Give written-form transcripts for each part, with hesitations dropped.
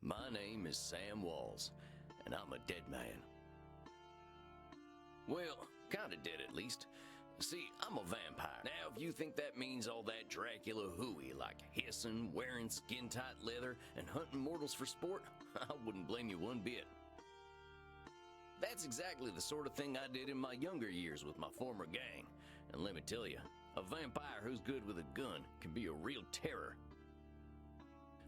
My name is Sam Walls, and I'm a dead man. Well, kinda dead at least. See, I'm a vampire. Now, if you think that means all that Dracula hooey, like hissing, wearing skin-tight leather, and hunting mortals for sport, I wouldn't blame you one bit. That's exactly the sort of thing I did in my younger years with my former gang. And let me tell you, a vampire who's good with a gun can be a real terror.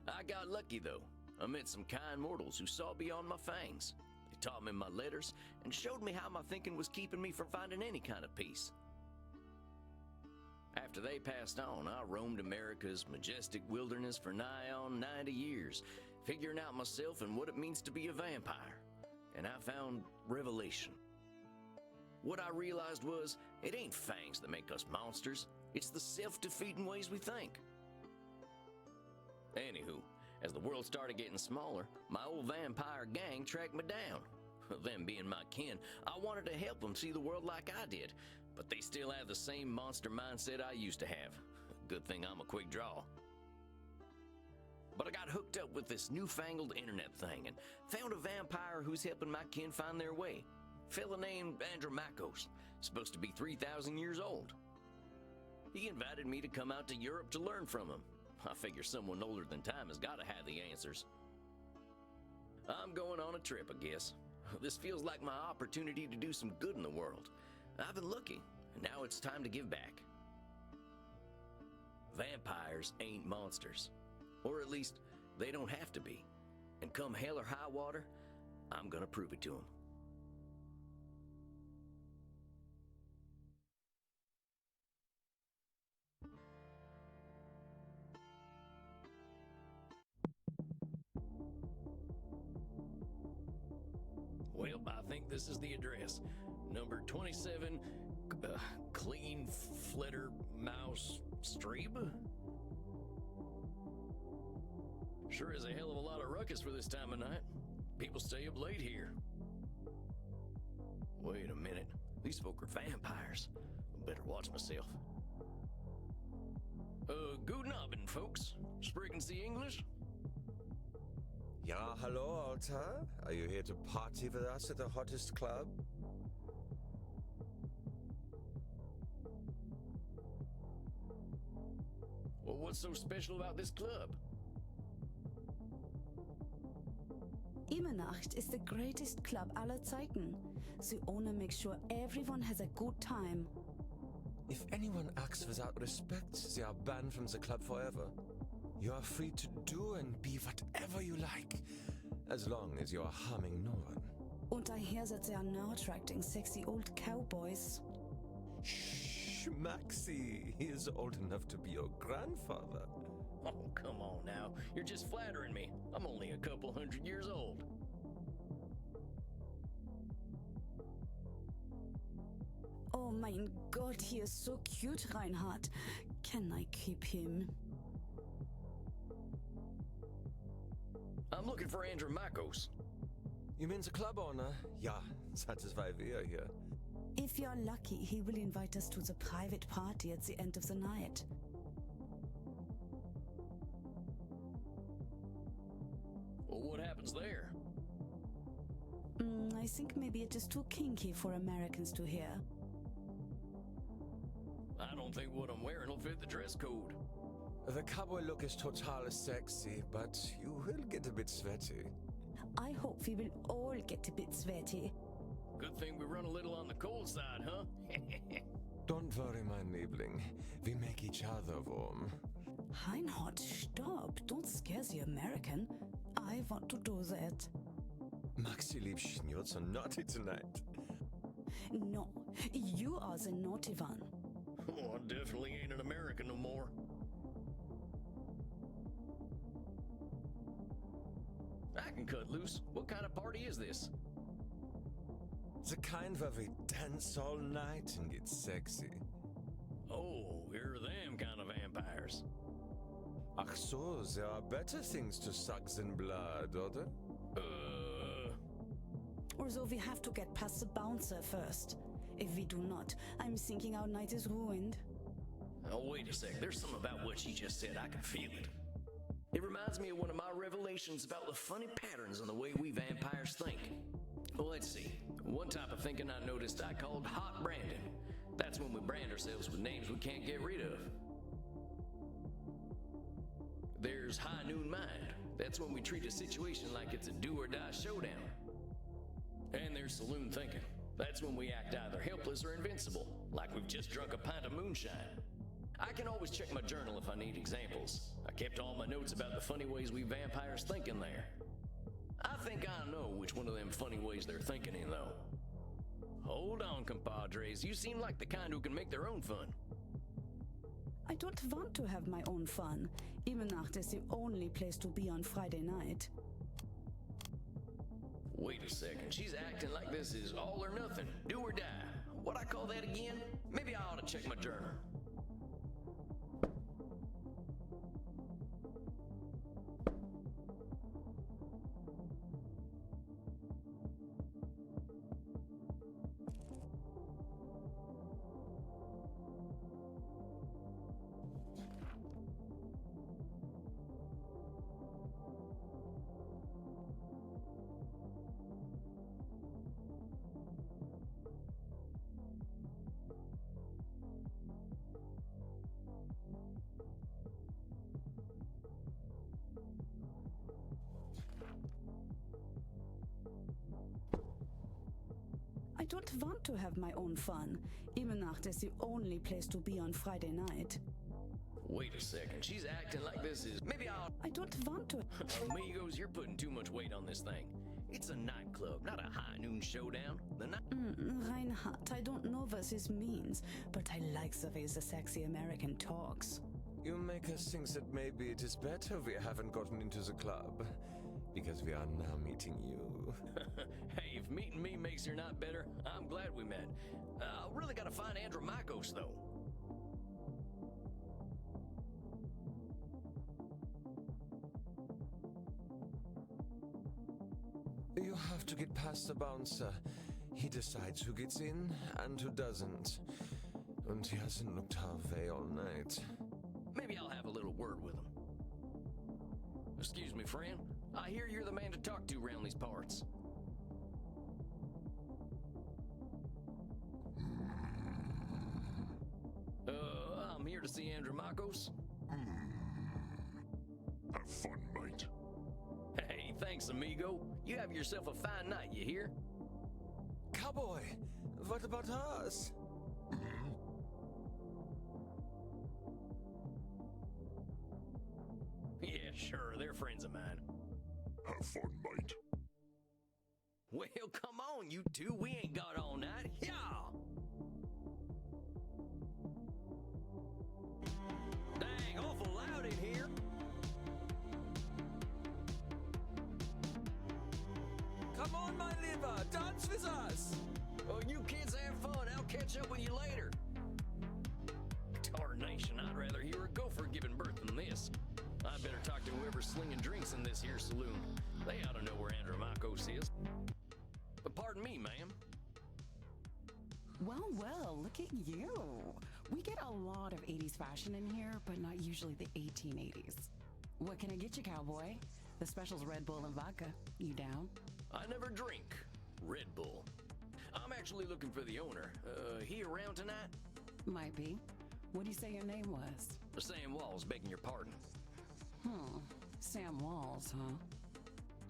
I got lucky though. I met some kind mortals who saw beyond my fangs. They taught me my letters and showed me how my thinking was keeping me from finding any kind of peace. After they passed on, I roamed America's majestic wilderness for nigh on 90 years, figuring out myself and what it means to be a vampire. And I found revelation. What I realized was, it ain't fangs that make us monsters, it's the self-defeating ways we think. Anywho, as the world started getting smaller, my old vampire gang tracked me down. Them being my kin, I wanted to help them see the world like I did, but they still have the same monster mindset I used to have. Good thing I'm a quick draw. But I got hooked up with this newfangled internet thing and found a vampire who's helping my kin find their way. A fella named Andromachos, supposed to be 3,000 years old. He invited me to come out to Europe to learn from him. I figure someone older than time has got to have the answers. I'm going on a trip, I guess. This feels like my opportunity to do some good in the world. I've been looking, and now it's time to give back. Vampires ain't monsters. Or at least, they don't have to be. And come hell or high water, I'm gonna prove it to them. Well, I think this is the address. Number 27, Clean Flitter Mouse Street. Sure is a hell of a lot of ruckus for this time of night. People stay up late here. Wait a minute. These folk are vampires. Better watch myself. Guten Abend, folks. Sprechen Sie English? Ja, hello, Alta. Are you here to party with us at the hottest club? Well, what's so special about this club? Immernacht is the greatest club aller Zeiten. The owner makes sure everyone has a good time. If anyone acts without respect, they are banned from the club forever. You are free to do and be whatever you like, as long as you are harming no one. Und I hear that they are now attracting sexy old cowboys. Shh, Maxie, he is old enough to be your grandfather. Oh, come on now. You're just flattering me. I'm only a couple 100 years old. Oh mein Gott, he is so cute, Reinhard. Can I keep him? I'm looking for Andromachos. You mean the club owner? Ja, that is why we are here. If you're lucky, he will invite us to the private party at the end of the night. Well, what happens there? I think maybe it is too kinky for Americans to hear. I don't think what I'm wearing will fit the dress code. The cowboy look is totally sexy, but you will get a bit sweaty. I hope we will all get a bit sweaty. Good thing we run a little on the cold side, huh? Don't worry, my Liebling. We make each other warm. Reinhard, stop. Don't scare the American. I want to do that. Maxi Liebchen, you're so naughty tonight. No, you are the naughty one. Oh, I definitely ain't an American no more. I can cut loose. What kind of party is this? The kind where we dance all night and get sexy. Oh, here are them kind of vampires. Ach so, there are better things to suck than blood, oder? Although we have to get past the bouncer first. If we do not, I'm thinking our night is ruined. Oh, wait a sec. There's something about what she just said. I can feel it. It reminds me of one of my revelations about the funny patterns in the way we vampires think. Well, let's see. One type of thinking I noticed I called hot branding. That's when we brand ourselves with names we can't get rid of. There's high noon mind. That's when we treat a situation like it's a do or die showdown. And there's saloon thinking. That's when we act either helpless or invincible, like we've just drunk a pint of moonshine. I can always check my journal if I need examples. I kept all my notes about the funny ways we vampires think in there. I think I know which one of them funny ways they're thinking in, though. Hold on, compadres. You seem like the kind who can make their own fun. I don't want to have my own fun. Imenacht is the only place to be on Friday night. Wait a second. She's acting like this is all or nothing, do or die. What I call that again? Maybe I ought to check my journal. I don't want to have my own fun. Imenacht is the only place to be on Friday night. Wait a second. She's acting like this is... Maybe I'll... I don't want to... Amigos, you're putting too much weight on this thing. It's a nightclub, not a high noon showdown. The night... Reinhardt, I don't know what this means, but I like the way the sexy American talks. You make us think that maybe it is better we haven't gotten into the club, because we are now meeting you. Hey, if meeting me makes her not better, I'm glad we met. I really gotta find Andromachos, though. You have to get past the bouncer. He decides who gets in and who doesn't. And he hasn't looked our way all night. Maybe I'll have a little word with him. Excuse me, friend. I hear you're the man to talk to around these parts. I'm here to see Andromachos. Have fun, mate. Hey, thanks, amigo. You have yourself a fine night, you hear? Cowboy, what about us? Yeah, sure, they're friends of mine. Have fun, mate. Well, come on, you two. We ain't got all night. Yeah! Dang, awful loud in here. Come on, my liver, dance with us! Oh, you kids have fun. I'll catch up with you later. Tarnation, I'd rather hear a gopher giving birth than this. I'd better talk to whoever's slinging drinks in this here saloon. They ought to know where Andromachos is. But pardon me, ma'am. Well, look at you. We get a lot of 80s fashion in here, but not usually the 1880s. What can I get you, cowboy? The special's Red Bull and vodka. You down? I never drink Red Bull. I'm actually looking for the owner. He around tonight? Might be. What do you say your name was? Sam Walls, begging your pardon. Sam Walls, huh?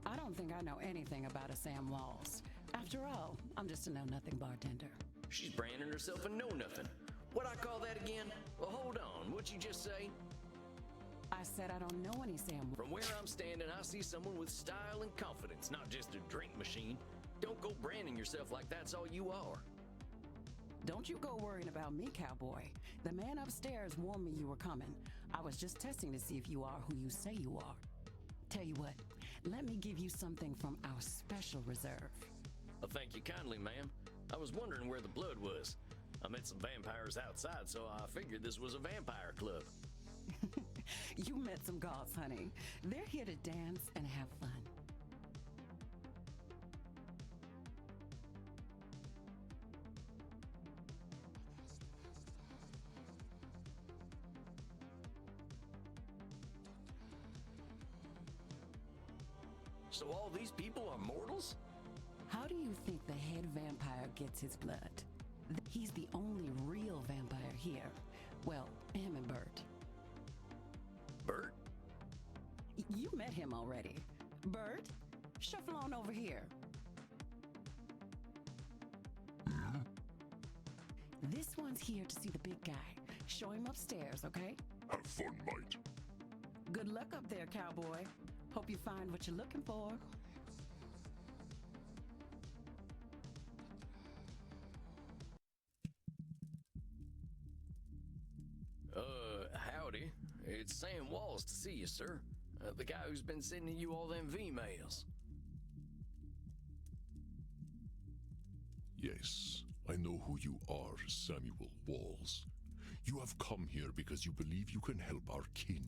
I don't think I know anything about a Sam Walls. After all, I'm just a know-nothing bartender. She's branding herself a know-nothing. What I call that again? Well, hold on. What'd you just say? I said I don't know any Sam Walls. From where I'm standing, I see someone with style and confidence, not just a drink machine. Don't go branding yourself like that's all you are. Don't you go worrying about me, cowboy. The man upstairs warned me you were coming. I was just testing to see if you are who you say you are. Tell you what, let me give you something from our special reserve. Well, thank you kindly, ma'am. I was wondering where the blood was. I met some vampires outside, so I figured this was a vampire club. You met some goths, honey. They're here to dance and have fun. So all these people are mortals? How do you think the head vampire gets his blood? He's the only real vampire here. Well, him and Bert. Bert? You met him already. Bert, shuffle on over here. This one's here to see the big guy. Show him upstairs, okay? Have fun, mate. Good luck up there, cowboy. Hope you find what you're looking for. Howdy. It's Sam Walls to see you, sir. The guy who's been sending you all them V-mails. Yes, I know who you are, Samuel Walls. You have come here because you believe you can help our kin.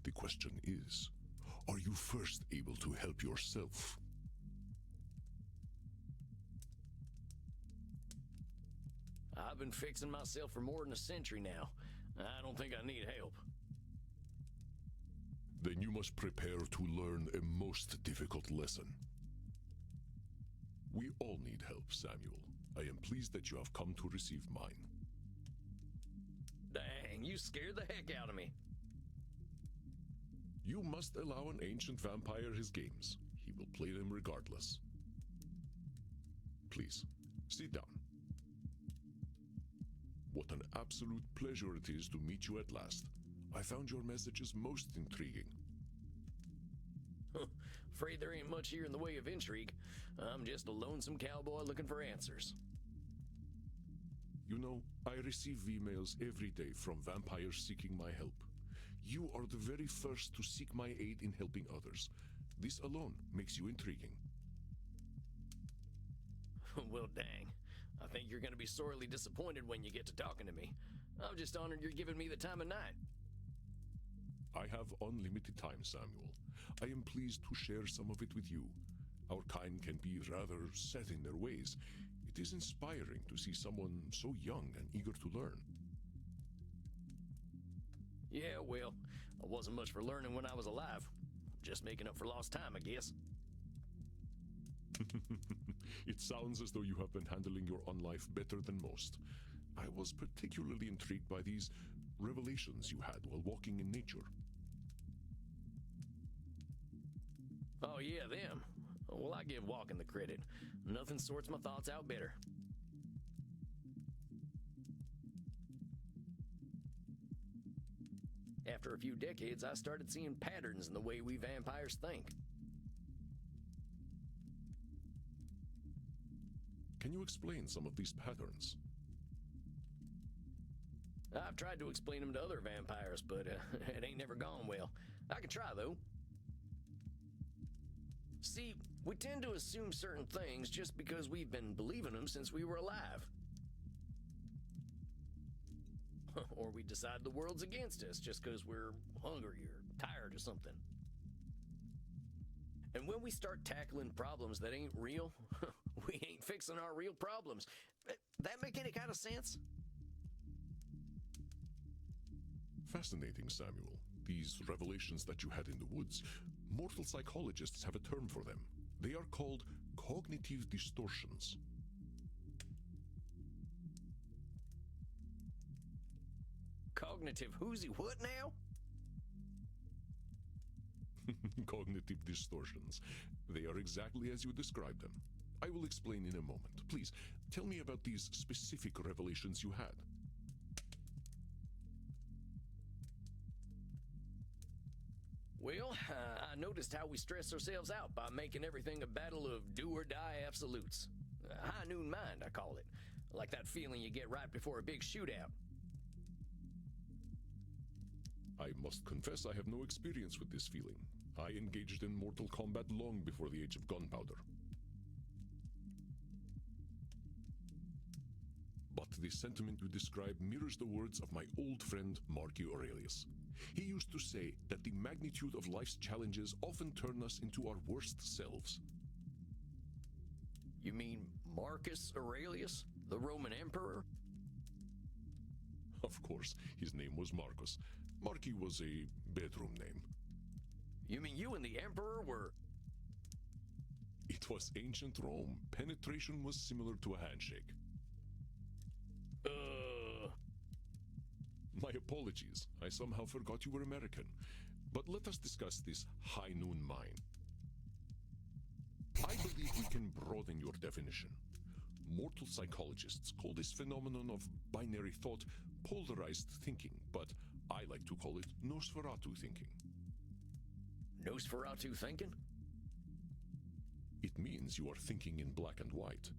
The question is, are you first able to help yourself? I've been fixing myself for more than a century now. I don't think I need help. Then you must prepare to learn a most difficult lesson. We all need help, Samuel. I am pleased that you have come to receive mine. Dang, you scared the heck out of me. You must allow an ancient vampire his games. He will play them regardless. Please, sit down. What an absolute pleasure it is to meet you at last. I found your messages most intriguing. Afraid there ain't much here in the way of intrigue. I'm just a lonesome cowboy looking for answers. You know, I receive emails every day from vampires seeking my help. You are the very first to seek my aid in helping others. This alone makes you intriguing. Well, dang. I think you're going to be sorely disappointed when you get to talking to me. I'm just honored you're giving me the time of night. I have unlimited time, Samuel. I am pleased to share some of it with you. Our kind can be rather set in their ways. It is inspiring to see someone so young and eager to learn. Yeah, well, I wasn't much for learning when I was alive. Just making up for lost time, I guess. It sounds as though you have been handling your own life better than most. I was particularly intrigued by these revelations you had while walking in nature. Oh, yeah, them. Well, I give walking the credit. Nothing sorts my thoughts out better. After a few decades, I started seeing patterns in the way we vampires think. Can you explain some of these patterns? I've tried to explain them to other vampires, but it ain't never gone well. I can try, though. See, we tend to assume certain things just because we've been believing them since we were alive. Or we decide the world's against us just because we're hungry or tired or something. And when we start tackling problems that ain't real, we ain't fixing our real problems. That make any kind of sense? Fascinating, Samuel. These revelations that you had in the woods, mortal psychologists have a term for them. They are called cognitive distortions. Cognitive whoozy what now? Cognitive distortions. They are exactly as you described them. I will explain in a moment. Please, tell me about these specific revelations you had. Well, I noticed how we stress ourselves out by making everything a battle of do-or-die absolutes. High noon mind, I call it. Like that feeling you get right before a big shootout. I must confess I have no experience with this feeling. I engaged in mortal combat long before the age of gunpowder. But the sentiment you describe mirrors the words of my old friend Marcus Aurelius. He used to say that the magnitude of life's challenges often turn us into our worst selves. You mean Marcus Aurelius, the Roman emperor? Of course, his name was Marcus. Marquis was a bedroom name. You mean you and the Emperor were... It was ancient Rome. Penetration was similar to a handshake. My apologies. I somehow forgot you were American. But let us discuss this high noon mine. I believe we can broaden your definition. Mortal psychologists call this phenomenon of binary thought polarized thinking, but I like to call it Nosferatu thinking. Nosferatu thinking? It means you are thinking in black and white.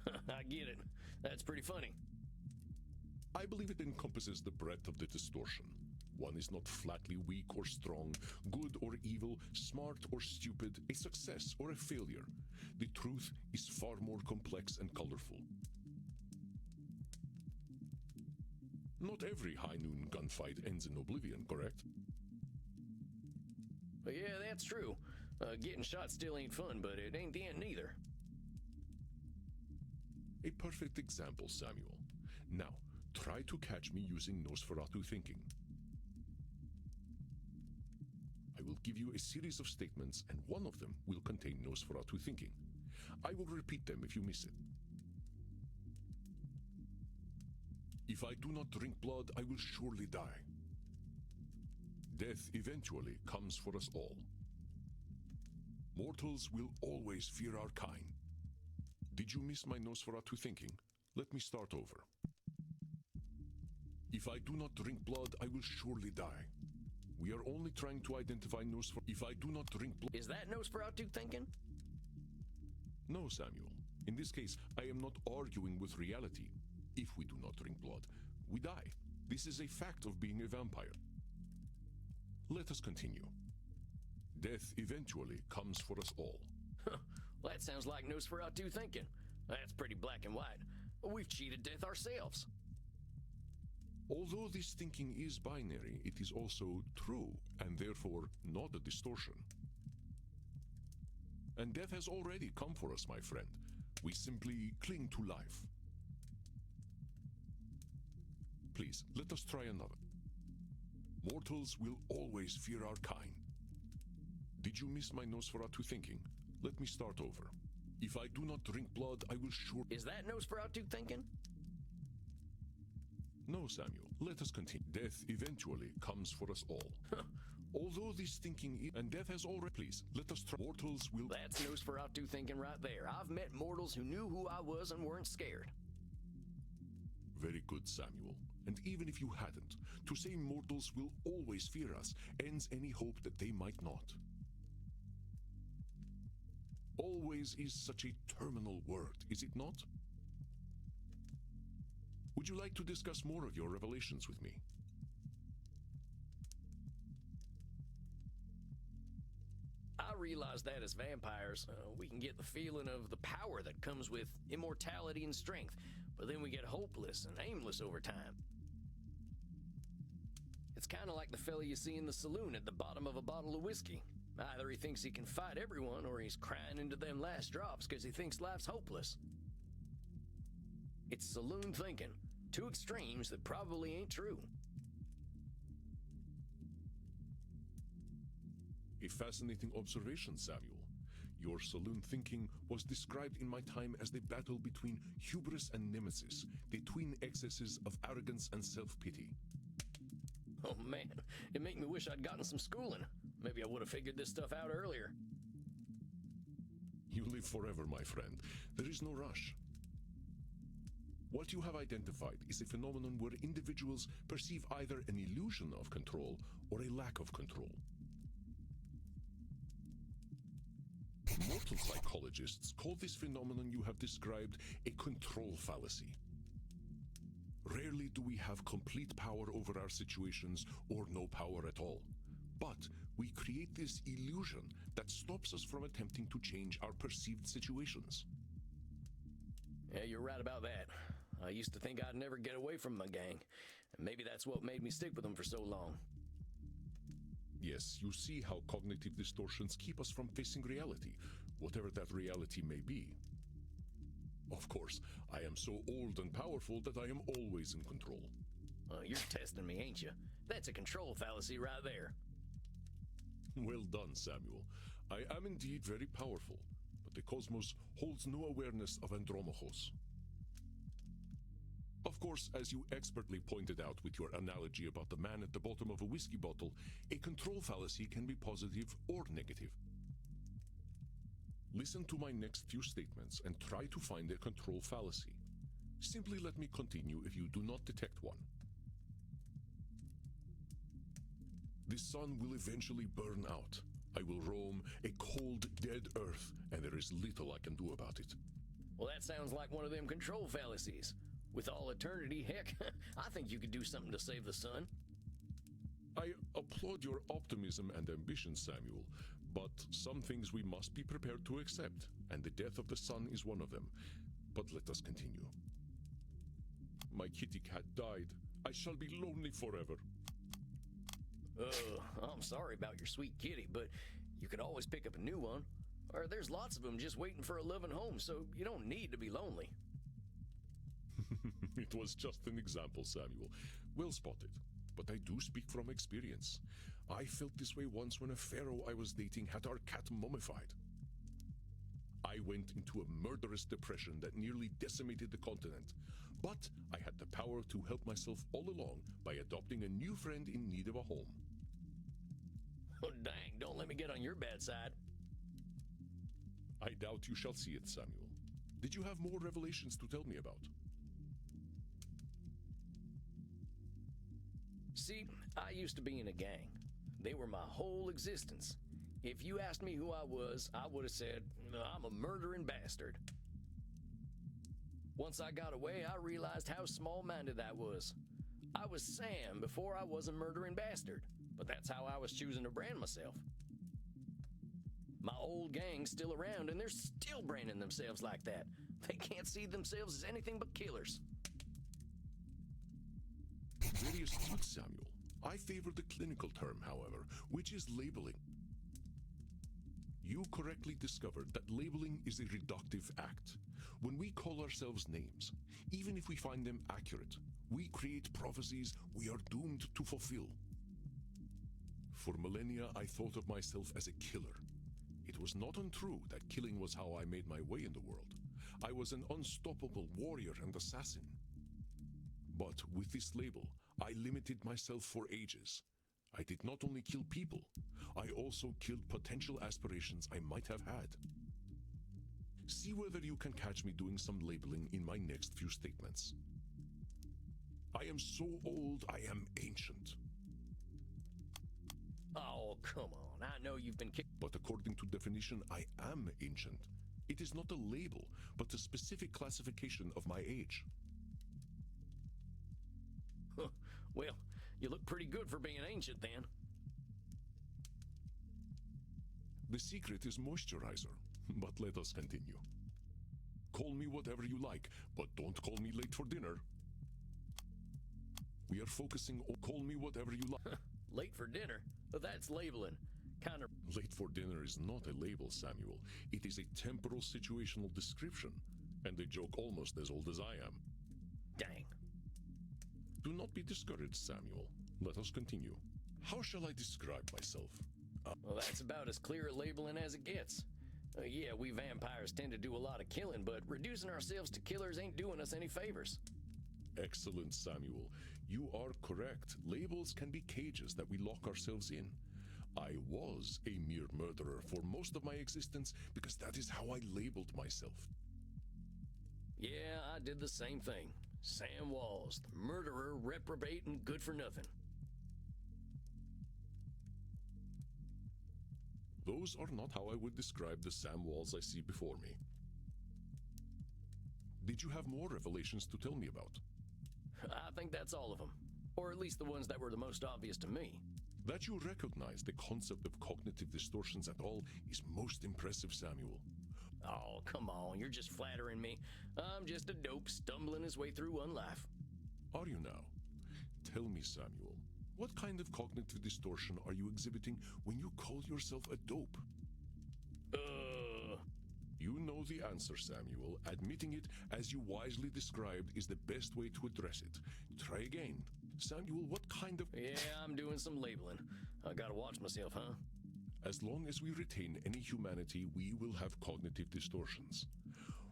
I get it. That's pretty funny. I believe it encompasses the breadth of the distortion. One is not flatly weak or strong, good or evil, smart or stupid, a success or a failure. The truth is far more complex and colorful. Not every high noon gunfight ends in oblivion, correct? Yeah, that's true. Getting shot still ain't fun, but it ain't the end neither. A perfect example, Samuel. Now, try to catch me using Nosferatu thinking. I will give you a series of statements, and one of them will contain Nosferatu thinking. I will repeat them if you miss it. If I do not drink blood, I will surely die. Death eventually comes for us all. Mortals will always fear our kind. Did you miss my Nosferatu thinking? Let me start over. If I do not drink blood, I will surely die. We are only trying to identify Nosferatu. If I do not drink blood... Is that Nosferatu thinking? No, Samuel. In this case, I am not arguing with reality. If we do not drink blood, we die. This is a fact of being a vampire. Let us continue. Death eventually comes for us all. Well, that sounds like Nosferatu thinking. That's pretty black and white. We've cheated death ourselves. Although this thinking is binary, it is also true, and therefore not a distortion. And death has already come for us, my friend. We simply cling to life. Please, let us try another. Mortals will always fear our kind. Did you miss my Nosferatu thinking? Let me start over. If I do not drink blood, I will sure... Is that Nosferatu thinking? No, Samuel. Let us continue. Death eventually comes for us all. Although this thinking is... And death has already... Please, let us try... Mortals will... That's Nosferatu thinking right there. I've met mortals who knew who I was and weren't scared. Very good, Samuel. And even if you hadn't, to say mortals will always fear us ends any hope that they might not. Always is such a terminal word, is it not? Would you like to discuss more of your revelations with me? I realize that as vampires, we can get the feeling of the power that comes with immortality and strength, but then we get hopeless and aimless over time. It's kind of like the fella you see in the saloon at the bottom of a bottle of whiskey. Either he thinks he can fight everyone, or he's crying into them last drops because he thinks life's hopeless. It's saloon thinking. Two extremes that probably ain't true. A fascinating observation, Samuel. Your saloon thinking was described in my time as the battle between hubris and nemesis, the twin excesses of arrogance and self-pity. Oh man, it make me wish I'd gotten some schooling. Maybe I would have figured this stuff out earlier. You live forever, my friend. There is no rush. What you have identified is a phenomenon where individuals perceive either an illusion of control or a lack of control. Mortal psychologists call this phenomenon you have described a control fallacy. Rarely do we have complete power over our situations or no power at all. But we create this illusion that stops us from attempting to change our perceived situations. Yeah, you're right about that. I used to think I'd never get away from my gang, and maybe that's what made me stick with them for so long. Yes, you see how cognitive distortions keep us from facing reality, whatever that reality may be. Of course, I am so old and powerful that I am always in control. You're testing me, ain't you? That's a control fallacy right there. Well done, Samuel. I am indeed very powerful, but the cosmos holds no awareness of Andromachos. Of course, as you expertly pointed out with your analogy about the man at the bottom of a whiskey bottle, a control fallacy can be positive or negative. Listen to my next few statements and try to find a control fallacy. Simply let me continue if you do not detect one. The sun will eventually burn out. I will roam a cold, dead earth, and there is little I can do about it. Well, that sounds like one of them control fallacies. With all eternity, heck, I think you could do something to save the sun. I applaud your optimism and ambition, Samuel, but some things we must be prepared to accept, and the death of the sun is one of them. But let us continue. My kitty cat died. I shall be lonely forever. I'm sorry about your sweet kitty, but you can always pick up a new one. Or there's lots of them just waiting for a loving home, so you don't need to be lonely. It was just an example, Samuel. Well spotted. But I do speak from experience. I felt this way once when a pharaoh I was dating had our cat mummified. I went into a murderous depression that nearly decimated the continent. But I had the power to help myself all along by adopting a new friend in need of a home. Oh, dang, don't let me get on your bad side. I doubt you shall see it, Samuel. Did you have more revelations to tell me about? See, I used to be in a gang. They were my whole existence. If you asked me who I was, I would have said, I'm a murdering bastard. Once I got away, I realized how small-minded that was. I was Sam before I was a murdering bastard, but that's how I was choosing to brand myself. My old gang's still around, and they're still branding themselves like that. They can't see themselves as anything but killers. Very astute, Samuel. I favor the clinical term, however, which is labeling. You correctly discovered that labeling is a reductive act. When we call ourselves names, even if we find them accurate, we create prophecies we are doomed to fulfill. For millennia, I thought of myself as a killer. It was not untrue that killing was how I made my way in the world. I was an unstoppable warrior and assassin. But with this label, I limited myself for ages. I did not only kill people, I also killed potential aspirations I might have had. See whether you can catch me doing some labeling in my next few statements. I am so old, I am ancient. Oh, come on. I know you've been kicked. But according to definition, I am ancient. It is not a label, but a specific classification of my age. Well, you look pretty good for being ancient then. The secret is moisturizer, but let us continue. Call me whatever you like, but don't call me late for dinner. We are focusing on call me whatever you like. Late for dinner? That's labeling. Kind of. Late for dinner is not a label, Samuel. It is a temporal situational description, and a joke almost as old as I am. Dang. Do not be discouraged, Samuel. Let us continue. How shall I describe myself? Well, that's about as clear a labeling as it gets. Yeah, we vampires tend to do a lot of killing, but reducing ourselves to killers ain't doing us any favors. Excellent, Samuel. You are correct. Labels can be cages that we lock ourselves in. I was a mere murderer for most of my existence because that is how I labeled myself. Yeah, I did the same thing. Sam Walls, the murderer, reprobate, and good for nothing. Those are not how I would describe the Sam Walls I see before me. Did you have more revelations to tell me about? I think that's all of them. Or at least the ones that were the most obvious to me. That you recognize the concept of cognitive distortions at all is most impressive, Samuel. Oh, come on, you're just flattering me. I'm just a dope stumbling his way through one life. Are you now? Tell me, Samuel, what kind of cognitive distortion are you exhibiting when you call yourself a dope? You know the answer, Samuel. Admitting it, as you wisely described, is the best way to address it. Try again. Samuel, what kind of... Yeah, I'm doing some labeling. I gotta watch myself, huh? As long as we retain any humanity, we will have cognitive distortions.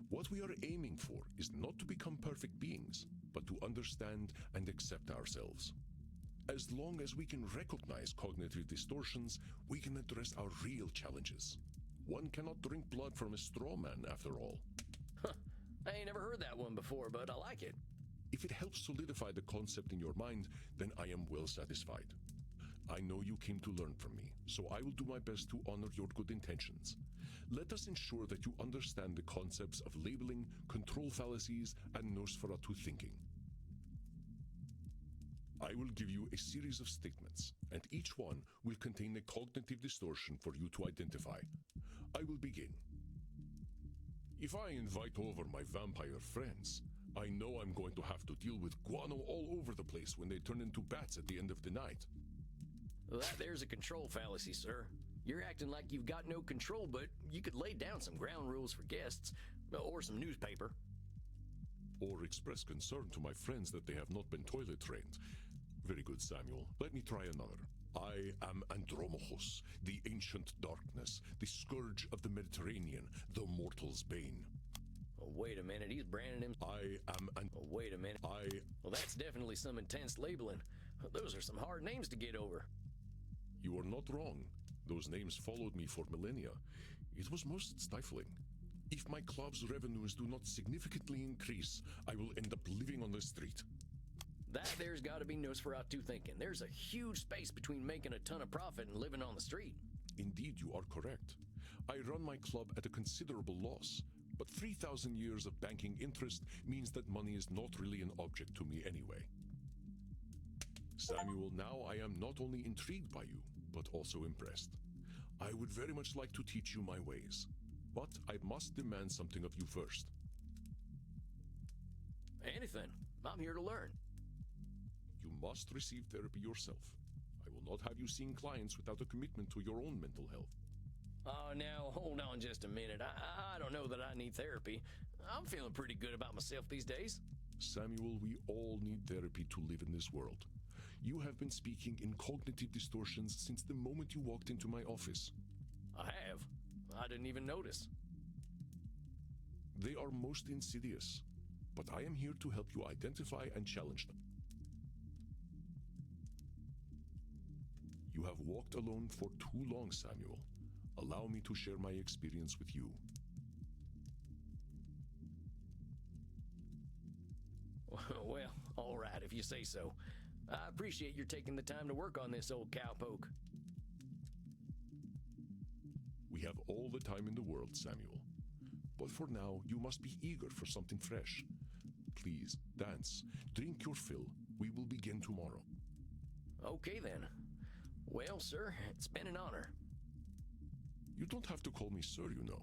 What we are aiming for is not to become perfect beings, but to understand and accept ourselves. As long as we can recognize cognitive distortions, we can address our real challenges. One cannot drink blood from a straw man, after all. Huh. I ain't never heard that one before, but I like it. If it helps solidify the concept in your mind, then I am well satisfied. I know you came to learn from me, so I will do my best to honor your good intentions. Let us ensure that you understand the concepts of labeling, control fallacies, and Nosferatu thinking. I will give you a series of statements, and each one will contain a cognitive distortion for you to identify. I will begin. If I invite over my vampire friends, I know I'm going to have to deal with guano all over the place when they turn into bats at the end of the night. That there's a control fallacy, sir. You're acting like you've got no control, but you could lay down some ground rules for guests, or some newspaper. Or express concern to my friends that they have not been toilet trained. Very good, Samuel. Let me try another. I am Andromachus, the ancient darkness, the scourge of the Mediterranean, the mortal's bane. Oh, wait a minute, he's branding him. I am an... Oh, wait a minute. Well, that's definitely some intense labeling. Those are some hard names to get over. You are not wrong. Those names followed me for millennia. It was most stifling. If my club's revenues do not significantly increase, I will end up living on the street. That there's got to be Nosferatu thinking. There's a huge space between making a ton of profit and living on the street. Indeed, you are correct. I run my club at a considerable loss, but 3,000 years of banking interest means that money is not really an object to me anyway. Samuel, now I am not only intrigued by you, but also impressed. I would very much like to teach you my ways, but I must demand something of you first. Anything. I'm here to learn. You must receive therapy yourself. I will not have you seeing clients without a commitment to your own mental health. Oh, now, hold on just a minute. I don't know that I need therapy. I'm feeling pretty good about myself these days. Samuel, we all need therapy to live in this world. You have been speaking in cognitive distortions since the moment you walked into my office. I have. I didn't even notice. They are most insidious, but I am here to help you identify and challenge them. You have walked alone for too long, Samuel. Allow me to share my experience with you. Well, all right, if you say so. I appreciate your taking the time to work on this, old cowpoke. We have all the time in the world, Samuel. But for now, you must be eager for something fresh. Please, dance, drink your fill. We will begin tomorrow. Okay, then. Well, sir, it's been an honor. You don't have to call me sir, you know.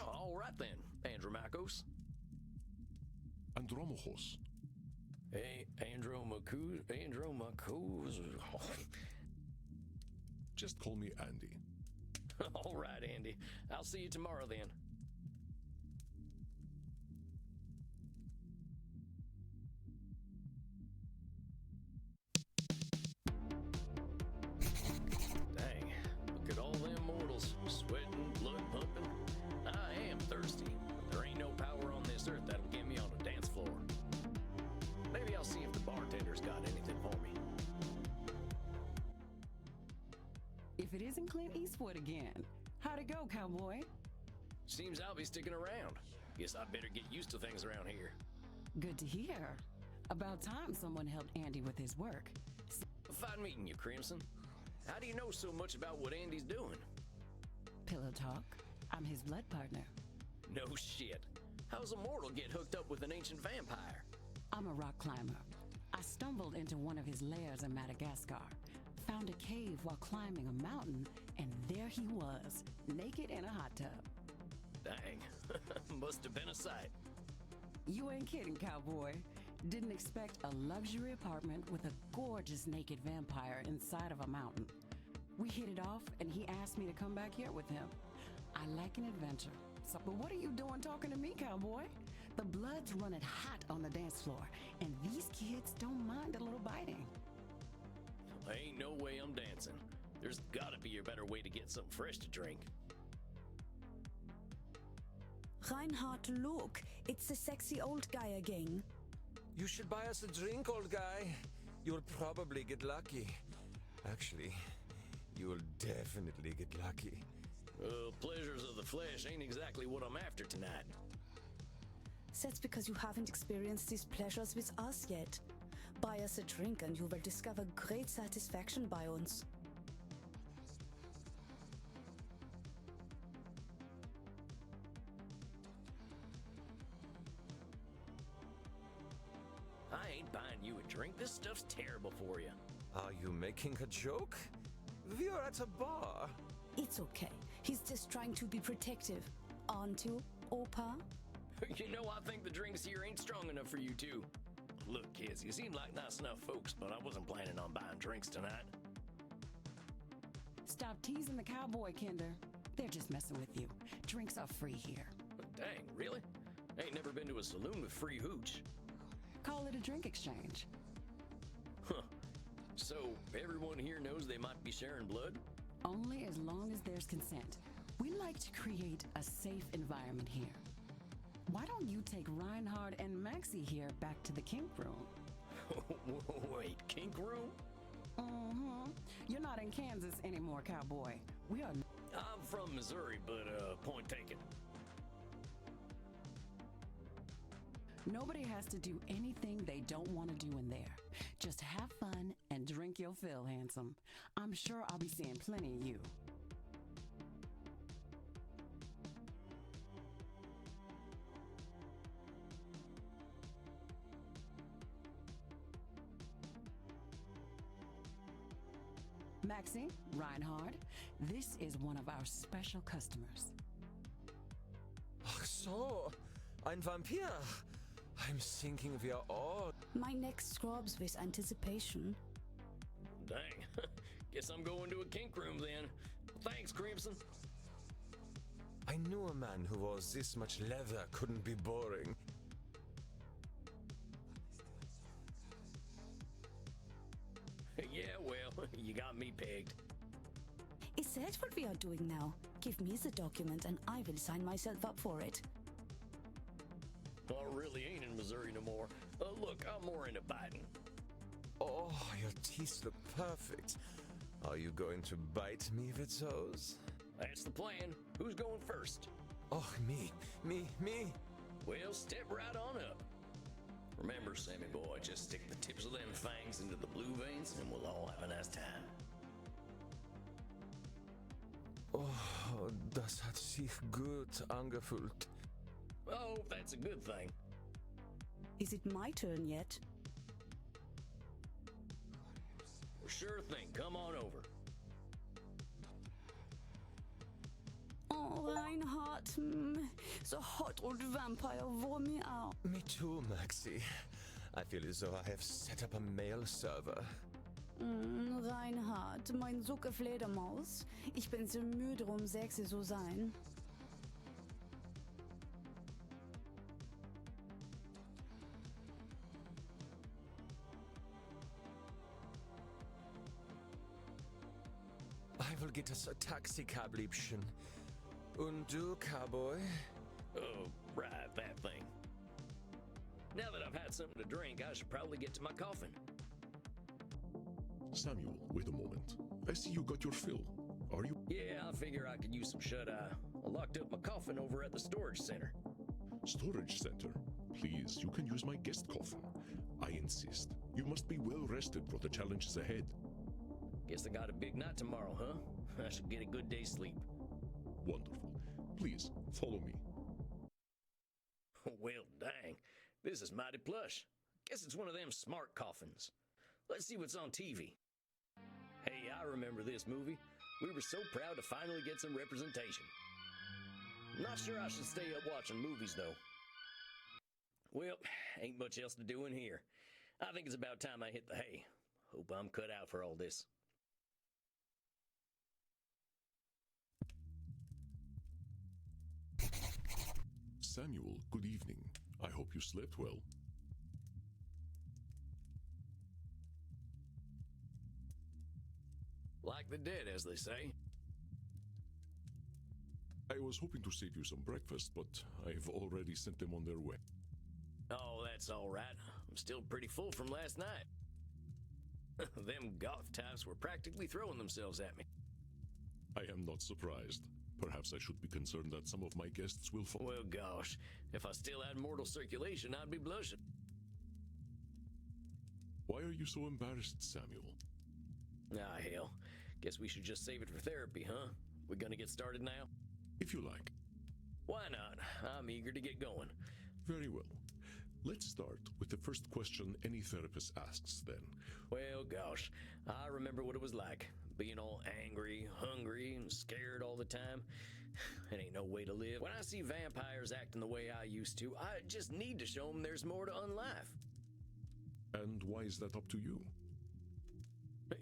All right, then, Andromachos. Andromachos. Hey, Andromachos. Just call me Andy. All right, Andy. I'll see you tomorrow, then. Dang, look at all them mortals, sweating, blood pumping. I am thirsty. There ain't no power on this earth that'll get me on a dance floor. Maybe I'll see if the bartender's got anything for me. If it isn't Clint Eastwood again. How'd it go, cowboy? Seems I'll be sticking around. Guess I better get used to things around here. Good to hear. About time someone helped Andy with his work. Fine meeting you, Crimson. How do you know so much about what Andy's doing? Pillow talk. I'm his blood partner. No shit. How's a mortal get hooked up with an ancient vampire? I'm a rock climber. I stumbled into one of his lairs in Madagascar, found a cave while climbing a mountain, and there he was, naked in a hot tub. Dang. Must have been a sight. You ain't kidding, cowboy. Didn't expect a luxury apartment with a gorgeous naked vampire inside of a mountain. We hit it off, and he asked me to come back here with him. I like an adventure, So, but what are you doing talking to me, cowboy? The blood's running hot on the dance floor, and these kids don't mind a little biting. Ain't no way I'm dancing. There's gotta be a better way to get something fresh to drink. Reinhardt, look. It's the sexy old guy again. You should buy us a drink, old guy. You'll probably get lucky. Actually, you'll definitely get lucky. Pleasures of the flesh ain't exactly what I'm after tonight. That's because you haven't experienced these pleasures with us yet. Buy us a drink and you will discover great satisfaction by uns. I ain't buying you a drink. This stuff's terrible for you. Are you making a joke? We're at a bar. It's okay. He's just trying to be protective. Aren't you, Opa? You know, I think the drinks here ain't strong enough for you two. Look, kids, you seem like nice enough folks, but I wasn't planning on buying drinks tonight. Stop teasing the cowboy, Kinder. They're just messing with you. Drinks are free here. Dang, really? Ain't never been to a saloon with free hooch. Call it a drink exchange. Huh. So, everyone here knows they might be sharing blood? Only as long as there's consent. We like to create a safe environment here. Why don't you take Reinhard and Maxie here back to the kink room? Wait, kink room? Mm-hmm. You're not in Kansas anymore, cowboy. We are... I'm from Missouri, but point taken. Nobody has to do anything they don't want to do in there. Just have fun and drink your fill, handsome. I'm sure I'll be seeing plenty of you. Maxie, Reinhard, this is one of our special customers. Ach so, ein Vampir. I'm thinking we are all... My neck scrubs with anticipation. Dang. Guess I'm going to a kink room then. Thanks, Crimson. I knew a man who wore this much leather couldn't be boring. Yeah, well, you got me pegged. Is that what we are doing now? Give me the document and I will sign myself up for it. I really ain't in Missouri no more. Look, I'm more into biting. Oh, your teeth look perfect. Are you going to bite me with those? That's the plan. Who's going first? Oh, me. Well, step right on up. Remember, Sammy boy, just stick the tips of them fangs into the blue veins and we'll all have a nice time. Oh, das hat sich gut angefühlt. Oh, that's a good thing. Is it my turn yet? Sure thing. Come on over. Oh, Reinhard, the hot old vampire wore me out. Me too, Maxie. I feel as though I have set up a mail server. Reinhard, mein Sucke Fledermaus. Ich bin so müde, sexy zu sein. I will get us a taxi cab, Liebchen. Und du, cowboy? Oh, right, that thing. Now that I've had something to drink, I should probably get to my coffin. Samuel, wait a moment. I see you got your fill. Are you? Yeah, I figure I could use some shut-eye. I locked up my coffin over at the storage center. Storage center. Please, you can use my guest coffin. I insist. You must be well rested for the challenges ahead. Guess I got a big night tomorrow, huh? I should get a good day's sleep. Wonderful. Please, follow me. Well, dang. This is mighty plush. Guess it's one of them smart coffins. Let's see what's on TV. Hey, I remember this movie. We were so proud to finally get some representation. Not sure I should stay up watching movies, though. Well, ain't much else to do in here. I think it's about time I hit the hay. Hope I'm cut out for all this. Samuel, good evening. I hope you slept well. Like the dead, as they say. I was hoping to save you some breakfast, but I've already sent them on their way. Oh, that's all right. I'm still pretty full from last night. Them goth types were practically throwing themselves at me. I am not surprised. Perhaps I should be concerned that some of my guests will fall. Well, gosh, if I still had mortal circulation, I'd be blushing. Why are you so embarrassed, Samuel? Ah, hell. Guess we should just save it for therapy, huh? We gonna get started now? If you like. Why not? I'm eager to get going. Very well. Let's start with the first question any therapist asks, then. Well, gosh, I remember what it was like. Being all angry, hungry, and scared all the time. It ain't no way to live. When I see vampires acting the way I used to, I just need to show them there's more to unlife. And why is that up to you?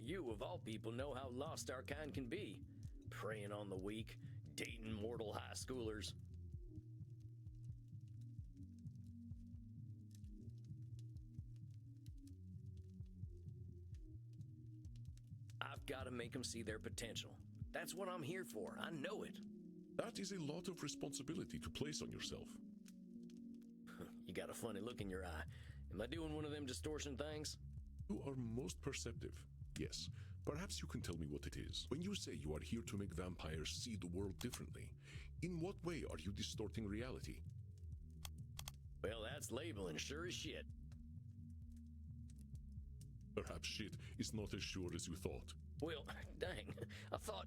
You, of all people, know how lost our kind can be. Preying on the weak, dating mortal high schoolers. I've got to make them see their potential. That's what I'm here for. I know it. That is a lot of responsibility to place on yourself. You got a funny look in your eye. Am I doing one of them distortion things? You are most perceptive. Yes. Perhaps you can tell me what it is. When you say you are here to make vampires see the world differently, in what way are you distorting reality? Well, that's labeling sure as shit. Perhaps shit is not as sure as you thought. Well, dang, I thought...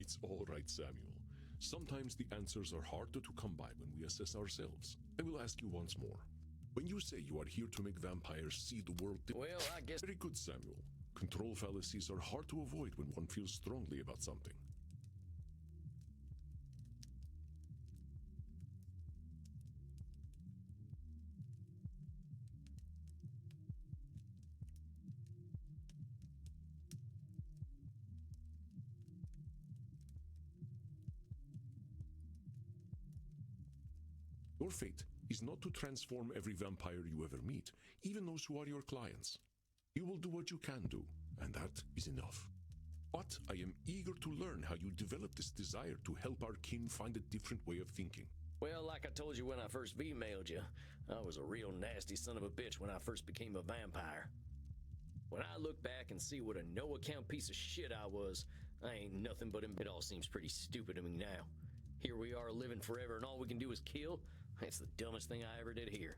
It's all right, Samuel. Sometimes the answers are harder to come by when we assess ourselves. I will ask you once more. When you say you are here to make vampires see the world... Well, I guess... Very good, Samuel. Control fallacies are hard to avoid when one feels strongly about something. Your fate is not to transform every vampire you ever meet, even those who are your clients. You will do what you can do, and that is enough. But I am eager to learn how you develop this desire to help our kin find a different way of thinking. Well, like I told you when I first emailed you, I was a real nasty son of a bitch when I first became a vampire. When I look back and see what a no-account piece of shit I was, I ain't nothing but it all seems pretty stupid to me now. Here we are living forever and all we can do is kill? That's the dumbest thing I ever did here.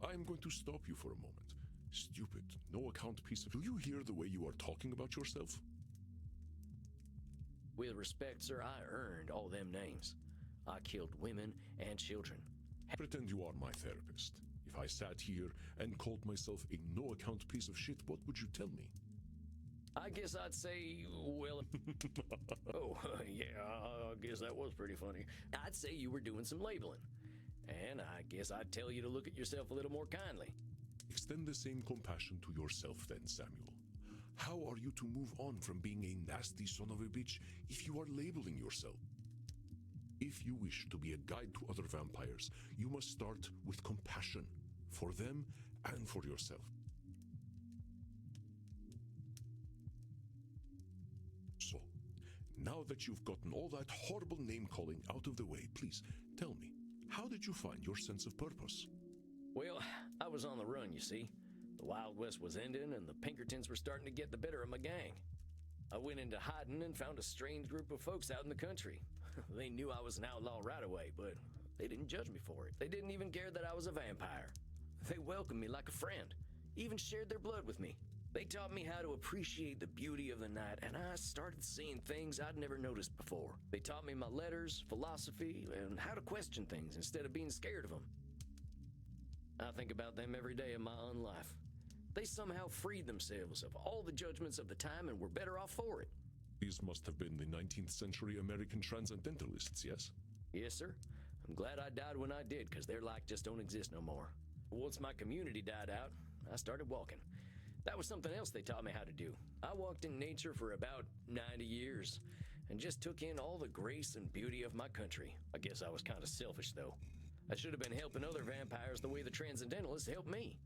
I am going to stop you for a moment. Stupid, no-account piece of... Do you hear the way you are talking about yourself? With respect, sir, I earned all them names. I killed women and children. Pretend you are my therapist. If I sat here and called myself a no-account piece of shit, what would you tell me? I guess I'd say, well... Oh, yeah, I guess that was pretty funny. I'd say you were doing some labeling. And I guess I'd tell you to look at yourself a little more kindly. Extend the same compassion to yourself then, Samuel. How are you to move on from being a nasty son of a bitch if you are labeling yourself? If you wish to be a guide to other vampires, you must start with compassion for them and for yourself. So, now that you've gotten all that horrible name-calling out of the way, please tell me, how did you find your sense of purpose? Well, I was on the run, you see. The Wild West was ending, and the Pinkertons were starting to get the better of my gang. I went into hiding and found a strange group of folks out in the country. They knew I was an outlaw right away, but they didn't judge me for it. They didn't even care that I was a vampire. They welcomed me like a friend, even shared their blood with me. They taught me how to appreciate the beauty of the night, and I started seeing things I'd never noticed before. They taught me my letters, philosophy, and how to question things instead of being scared of them. I think about them every day of my own life. They somehow freed themselves of all the judgments of the time and were better off for it. These must have been the 19th century American transcendentalists, yes? Yes, sir. I'm glad I died when I did, because their like just don't exist no more. Once my community died out, I started walking. That was something else they taught me how to do. I walked in nature for about 90 years and just took in all the grace and beauty of my country. I guess I was kind of selfish, though. I should have been helping other vampires the way the Transcendentalists helped me.